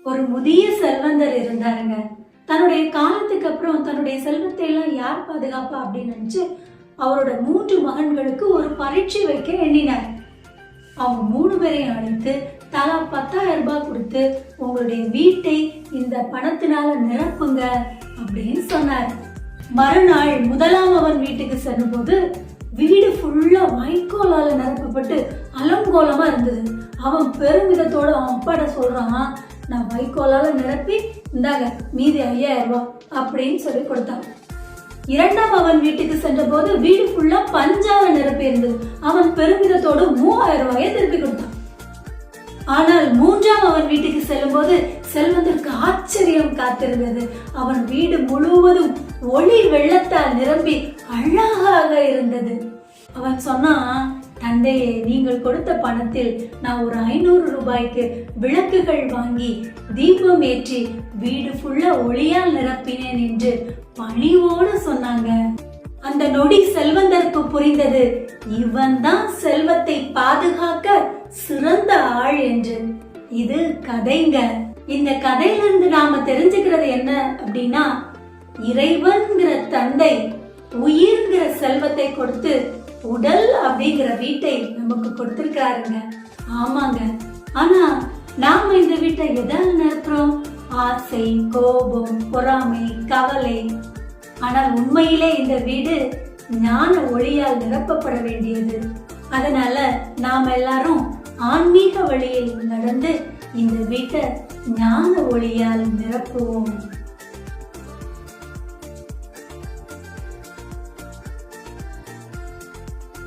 ஒரு முதிய செல்வந்தர் இருந்தாருங்க. தன்னுடைய காலத்துக்கு அப்புறம் தன்னுடைய செல்வத்தை எல்லாம் யார் பாதுகாப்பா அப்படின்னு நினைச்சு அவரோட 3 மகன்களுக்கு ஒரு பரீட்சை வைக்க எண்ணினார். அவங்க 3 பேரையும் அழைத்து தலா 10,000 ரூபாய் கொடுத்து உங்களுடைய வீட்டை இந்த பணத்தினால நிரப்புங்க அப்படின்னு சொன்னார். மறுநாள் முதலாம் அவன் வீட்டுக்கு செல்லும்போது வீடு ஃபுல்லா வைக்கோலால நிரப்பப்பட்டு அலங்கோலமா இருந்தது. அவன் பெருமிதத்தோட அவன் அப்பாட சொல்றான், நான் வைக்கோலால நிரப்பி இந்தாங்க மீதி 5,000 ரூபாய் அப்படின்னு சொல்லி கொடுத்தான். இரண்டாம் அவன் வீட்டுக்கு சென்ற போது வீடு ஃபுல்லா பஞ்சால நிரப்பி இருந்தது. அவன் பெருமிதத்தோடு 3,000 ரூபாயை திருப்பி கொடுத்தான். ஆனால் மூன்றாம் அவன் வீட்டுக்கு செல்லும் போது செல்வந்தருக்கு ஆச்சரியம் காத்திருந்தது. அவன் வீடு முழுவதும் ஒளி வெள்ளத்தால் நிரம்பி அழகாக இருந்தது. அவன் சொன்னான், தந்தையே, நீங்கள் கொடுத்த பணத்தில் நான் ஒரு 500 ரூபாய்க்கு விளக்குகள் வாங்கி தீபம் ஏற்றி வீடு ஃபுல்லா ஒளியால் நிரப்பினேன் என்று பணிவோடு சொன்னாங்க. அந்த நொடி செல்வந்தருக்கு புரிந்தது, இவன் தான் செல்வத்தை பாதுகாக்க சிறந்த ஆள் என்று. இது கதைங்க. இந்த கதையிலிருந்து நாம தெரிஞ்சுக்கிறது என்ன அப்படின்னா, இறைவன்கிற தந்தை உயிர்ங்கிற செல்வத்தை கொடுத்து உடல் அப்படிங்கிற வீட்டை நமக்கு கொடுத்திருக்காருங்க. ஆமாங்க. ஆனா நாம இந்த வீட்டை எதால நிரப்புறோம்? ஆசை, கோபம், பொறாமை, கவலை. ஆனால் உண்மையிலே இந்த வீடு ஞான ஒளியால் நிரப்பப்பட வேண்டியது. அதனால நாம எல்லாரும் ஆன்மீக வழியில் நடந்து இந்த வீட்டை ஞான ஒளியால் நிரப்புவோம்.